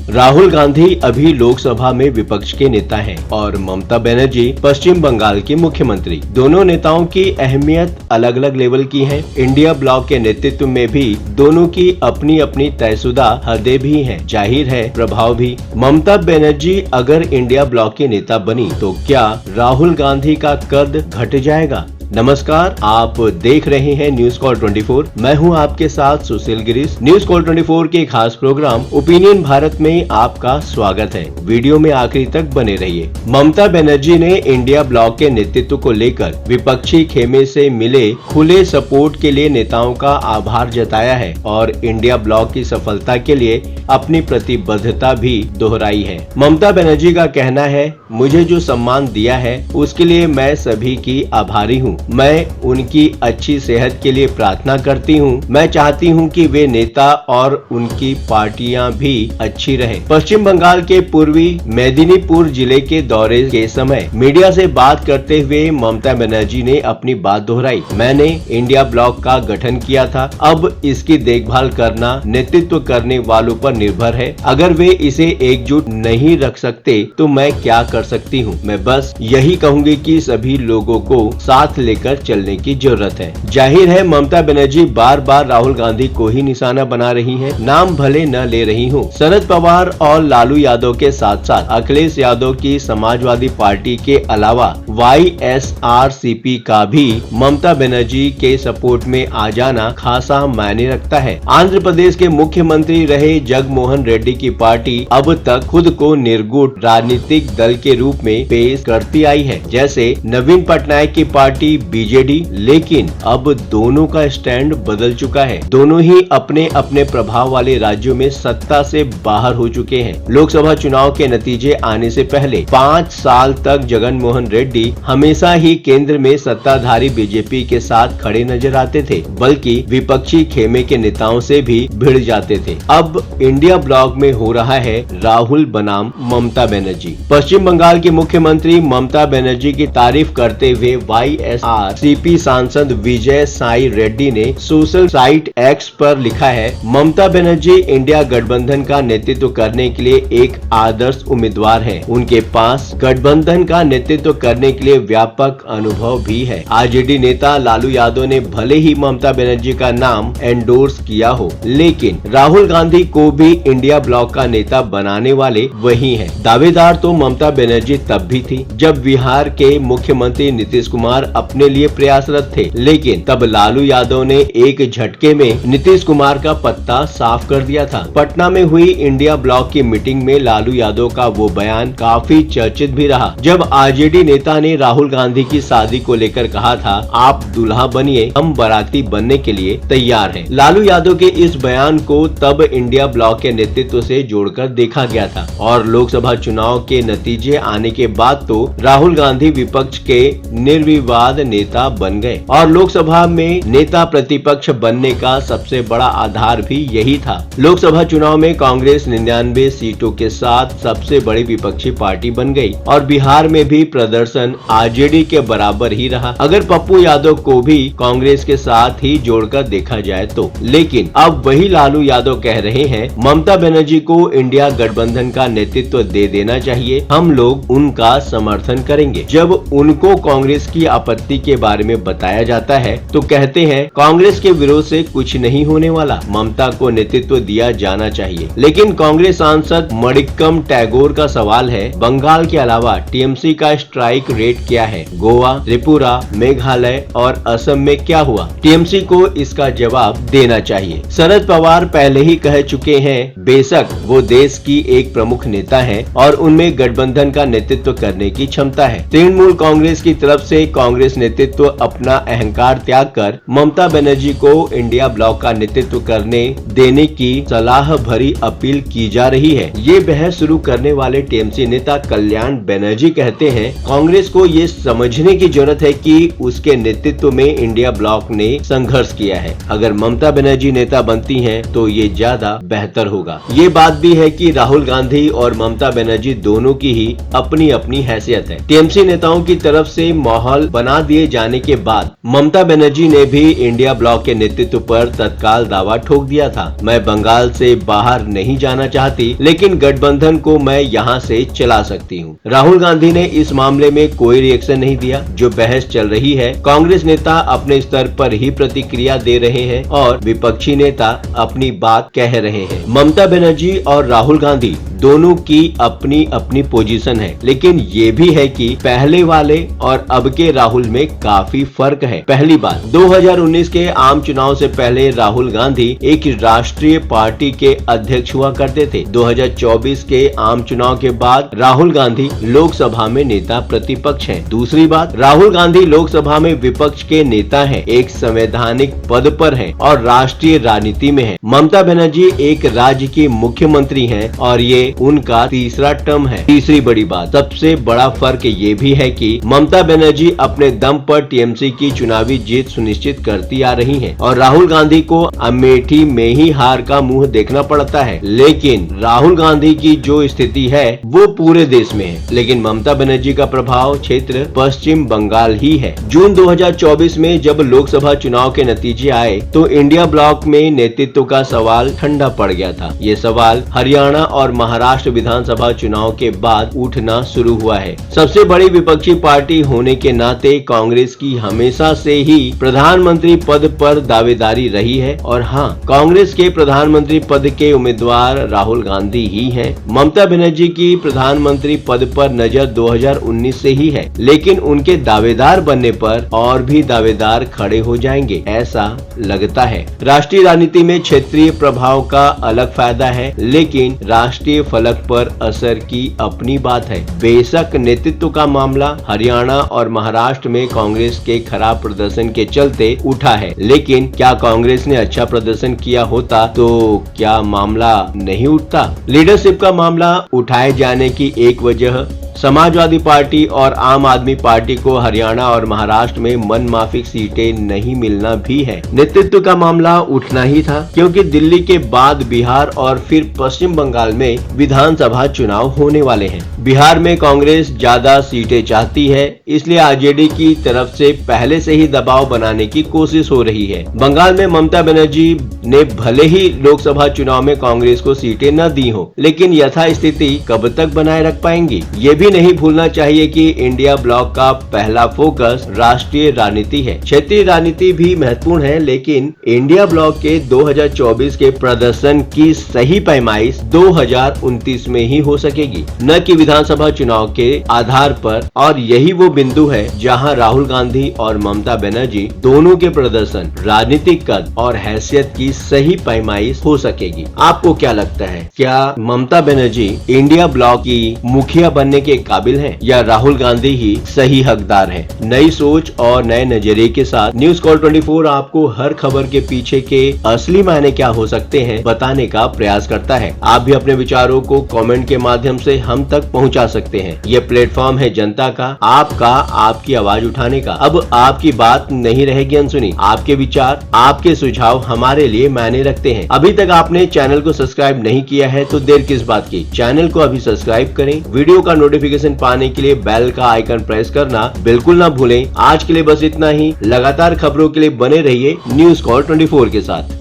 राहुल गांधी अभी लोकसभा में विपक्ष के नेता हैं और ममता बनर्जी पश्चिम बंगाल की मुख्यमंत्री। दोनों नेताओं की अहमियत अलग अलग लेवल की है। इंडिया ब्लॉक के नेतृत्व में भी दोनों की अपनी अपनी तयशुदा हदें भी हैं। जाहिर है प्रभाव भी। ममता बनर्जी अगर इंडिया ब्लॉक की नेता बनी तो क्या राहुल गांधी का कद घट जाएगा? नमस्कार, आप देख रहे हैं न्यूज कॉल 24। मैं हूं आपके साथ सुशील गिरीश। न्यूज कॉल 24 के खास प्रोग्राम ओपिनियन भारत में आपका स्वागत है। वीडियो में आखिरी तक बने रहिए। ममता बनर्जी ने इंडिया ब्लॉक के नेतृत्व को लेकर विपक्षी खेमे से मिले खुले सपोर्ट के लिए नेताओं का आभार जताया है और इंडिया ब्लॉक की सफलता के लिए अपनी प्रतिबद्धता भी दोहराई है। ममता बनर्जी का कहना है, मुझे जो सम्मान दिया है उसके लिए मैं सभी की आभारी हूँ। मैं उनकी अच्छी सेहत के लिए प्रार्थना करती हूँ। मैं चाहती हूँ कि वे नेता और उनकी पार्टियां भी अच्छी रहें। पश्चिम बंगाल के पूर्वी मेदिनीपुर जिले के दौरे के समय मीडिया से बात करते हुए ममता बनर्जी ने अपनी बात दोहराई। मैंने इंडिया ब्लॉक का गठन किया था, अब इसकी देखभाल करना नेतृत्व करने वालों पर निर्भर है। अगर वे इसे एकजुट नहीं रख सकते तो मैं क्या कर सकती हूँ? मैं बस यही कहूँगी कि सभी लोगों को साथ लेकर चलने की जरूरत है। जाहिर है ममता बनर्जी बार बार राहुल गांधी को ही निशाना बना रही हैं। नाम भले न ले रही हूँ। शरद पवार और लालू यादव के साथ साथ अखिलेश यादव की समाजवादी पार्टी के अलावा YSRCP का भी ममता बनर्जी के सपोर्ट में आ जाना खासा मायने रखता है। आंध्र प्रदेश के मुख्यमंत्री रहे जगनमोहन रेड्डी की पार्टी अब तक खुद को निर्गुट राजनीतिक दल के रूप में पेश करती आई है, जैसे नवीन पटनायक की पार्टी BJD। लेकिन अब दोनों का स्टैंड बदल चुका है। दोनों ही अपने अपने प्रभाव वाले राज्यों में सत्ता से बाहर हो चुके हैं। लोकसभा चुनाव के नतीजे आने से पहले 5 साल तक जगनमोहन रेड्डी हमेशा ही केंद्र में सत्ताधारी बीजेपी के साथ खड़े नजर आते थे, बल्कि विपक्षी खेमे के नेताओं से भी भिड़ जाते थे। अब इंडिया ब्लॉक में हो रहा है राहुल बनाम ममता बनर्जी। पश्चिम बंगाल की मुख्यमंत्री ममता बनर्जी की तारीफ करते हुए YSRCP सांसद विजय साई रेड्डी ने सोशल साइट X पर लिखा है, ममता बनर्जी इंडिया गठबंधन का नेतृत्व करने के लिए एक आदर्श उम्मीदवार है। उनके पास गठबंधन का नेतृत्व करने के लिए व्यापक अनुभव भी है। RJD नेता लालू यादव ने भले ही ममता बनर्जी का नाम एंडोर्स किया हो, लेकिन राहुल गांधी को भी इंडिया ब्लॉक का नेता बनाने वाले वही हैं। दावेदार तो ममता बनर्जी तब भी थी जब बिहार के मुख्यमंत्री नीतीश कुमार अपने लिए प्रयासरत थे, लेकिन तब लालू यादव ने एक झटके में नीतीश कुमार का पत्ता साफ कर दिया था। पटना में हुई इंडिया ब्लॉक की मीटिंग में लालू यादव का वो बयान काफी चर्चित भी रहा, जब RJD नेता ने राहुल गांधी की शादी को लेकर कहा था, आप दूल्हा बनिए, हम बाराती बनने के लिए तैयार हैं। लालू यादव के इस बयान को तब इंडिया ब्लॉक के नेतृत्व से जोड़कर देखा गया था और लोकसभा चुनाव के नतीजे आने के बाद तो राहुल गांधी विपक्ष के निर्विवाद नेता बन गए और लोकसभा में नेता प्रतिपक्ष बनने का सबसे बड़ा आधार भी यही था। लोकसभा चुनाव में कांग्रेस 99 सीटों के साथ सबसे बड़ी विपक्षी पार्टी बन गई और बिहार में भी प्रदर्शन RJD के बराबर ही रहा, अगर पप्पू यादव को भी कांग्रेस के साथ ही जोड़कर देखा जाए तो। लेकिन अब वही लालू यादव कह रहे हैं, ममता बनर्जी को इंडिया गठबंधन का नेतृत्व दे देना चाहिए, हम लोग उनका समर्थन करेंगे। जब उनको कांग्रेस की आपत्ति के बारे में बताया जाता है तो कहते हैं कांग्रेस के विरोध से कुछ नहीं होने वाला, ममता को नेतृत्व दिया जाना चाहिए। लेकिन कांग्रेस सांसद मणिक्कम टैगोर का सवाल है, बंगाल के अलावा TMC का स्ट्राइक रेट क्या है? गोवा, त्रिपुरा, मेघालय और असम में क्या हुआ? TMC को इसका जवाब देना चाहिए। शरद पवार पहले ही कह चुके हैं, बेशक वो देश की एक प्रमुख नेता है और उनमें गठबंधन का नेतृत्व करने की क्षमता है। तृणमूल कांग्रेस की तरफ से कांग्रेस नेतृत्व अपना अहंकार त्याग कर ममता बनर्जी को इंडिया ब्लॉक का नेतृत्व करने देने की सलाह भरी अपील की जा रही है। ये बहस शुरू करने वाले TMC नेता कल्याण बनर्जी कहते हैं, कांग्रेस को ये समझने की जरूरत है कि उसके नेतृत्व में इंडिया ब्लॉक ने संघर्ष किया है। अगर ममता बनर्जी नेता बनती हैं तो ये ज्यादा बेहतर होगा। ये बात भी है कि राहुल गांधी और ममता बनर्जी दोनों की ही अपनी अपनी हैसियत है। TMC नेताओं की तरफ से माहौल बना दिए जाने के बाद ममता बनर्जी ने भी इंडिया ब्लॉक के नेतृत्व पर तत्काल दावा ठोक दिया था। मैं बंगाल से बाहर नहीं जाना चाहती, लेकिन गठबंधन को मैं यहाँ से चला सकती हूँ। राहुल गांधी ने इस मामले में कोई रिएक्शन नहीं दिया। जो बहस चल रही है, कांग्रेस नेता अपने स्तर पर ही प्रतिक्रिया दे रहे हैं और विपक्षी नेता अपनी बात कह रहे हैं। ममता बनर्जी और राहुल गांधी दोनों की अपनी अपनी पोजीशन है, लेकिन ये भी है कि पहले वाले और अब के राहुल में काफी फर्क है। पहली बात, 2019 के आम चुनाव से पहले राहुल गांधी एक राष्ट्रीय पार्टी के अध्यक्ष हुआ करते थे। 2024 के आम चुनाव के बाद राहुल गांधी लोकसभा में नेता प्रतिपक्ष हैं। दूसरी बात, राहुल गांधी लोकसभा में विपक्ष के नेता हैं, एक संवैधानिक पद पर हैं और राष्ट्रीय राजनीति में हैं। ममता बनर्जी एक राज्य की मुख्यमंत्री हैं और ये उनका तीसरा टर्म है। तीसरी बड़ी बात, सबसे बड़ा फर्क ये भी है कि ममता बनर्जी अपने दम पर टीएमसी की चुनावी जीत सुनिश्चित करती आ रही हैं और राहुल गांधी को अमेठी में ही हार का मुंह देखना पड़ता है। लेकिन राहुल गांधी की जो स्थिति है वो पूरे देश में है, लेकिन ममता बनर्जी का प्रभाव क्षेत्र पश्चिम बंगाल ही है। जून 2024 में जब लोकसभा चुनाव के नतीजे आए तो इंडिया ब्लॉक में नेतृत्व का सवाल ठंडा पड़ गया था। ये सवाल हरियाणा और महाराष्ट्र विधानसभा चुनाव के बाद उठना शुरू हुआ है। सबसे बड़ी विपक्षी पार्टी होने के नाते कांग्रेस की हमेशा से ही प्रधानमंत्री पद पर दावेदारी रही है और हाँ, कांग्रेस के प्रधानमंत्री पद के उम्मीदवार राहुल गांधी ही हैं। ममता बनर्जी की प्रधानमंत्री पद पर नजर 2019 से ही है, लेकिन उनके दावेदार बनने पर और भी दावेदार खड़े हो जाएंगे, ऐसा लगता है। राष्ट्रीय राजनीति में क्षेत्रीय प्रभाव का अलग फायदा है, लेकिन राष्ट्रीय फलक पर असर की अपनी बात है। बेशक नेतृत्व का मामला हरियाणा और महाराष्ट्र में कांग्रेस के खराब प्रदर्शन के चलते उठा है, लेकिन क्या कांग्रेस ने अच्छा प्रदर्शन किया होता तो क्या मामला नहीं उठता? लीडरशिप का मामला उठाए जाने की एक वजह समाजवादी पार्टी और आम आदमी पार्टी को हरियाणा और महाराष्ट्र में मनमाफिक सीटें नहीं मिलना भी है। नेतृत्व का मामला उठना ही था, क्योंकि दिल्ली के बाद बिहार और फिर पश्चिम बंगाल में विधानसभा चुनाव होने वाले हैं। बिहार में कांग्रेस ज्यादा सीटें चाहती है, इसलिए आरजेडी की तरफ से पहले से ही दबाव बनाने की कोशिश हो रही है। बंगाल में ममता बनर्जी ने भले ही लोकसभा चुनाव में कांग्रेस को सीटें न दी हो, लेकिन यथास्थिति कब तक बनाए रख पाएंगी? ये भी नहीं भूलना चाहिए कि इंडिया ब्लॉक का पहला फोकस राष्ट्रीय राजनीति है। क्षेत्रीय राजनीति भी महत्वपूर्ण है, लेकिन इंडिया ब्लॉक के 2024 के प्रदर्शन की सही पैमाइश 2029 में ही हो सकेगी, न कि विधानसभा चुनाव के आधार पर। और यही वो बिंदु है जहां राहुल गांधी और ममता बनर्जी दोनों के प्रदर्शन, राजनीतिक कद और हैसियत की सही पैमाइश हो सकेगी। आपको क्या लगता है, क्या ममता बनर्जी इंडिया ब्लॉक की मुखिया बनने के काबिल हैं या राहुल गांधी ही सही हकदार हैं? नई सोच और नए नजरिए के साथ न्यूज़ कॉल 24 आपको हर खबर के पीछे के असली मायने क्या हो सकते हैं बताने का प्रयास करता है। आप भी अपने विचारों को कमेंट के माध्यम से हम तक पहुंचा सकते हैं। ये प्लेटफॉर्म है जनता का, आपका, आपकी आवाज उठाने का। अब आपकी बात नहीं रहेगी अनसुनी। आपके विचार, आपके सुझाव हमारे लिए मायने रखते हैं। अभी तक आपने चैनल को सब्सक्राइब नहीं किया है तो देर किस बात की, चैनल को अभी सब्सक्राइब करें। वीडियो का नोटिफिकेशन पाने के लिए बेल का आइकन प्रेस करना बिल्कुल ना भूलें। आज के लिए बस इतना ही। लगातार खबरों के लिए बने रहिए न्यूज़ कॉल 24 के साथ।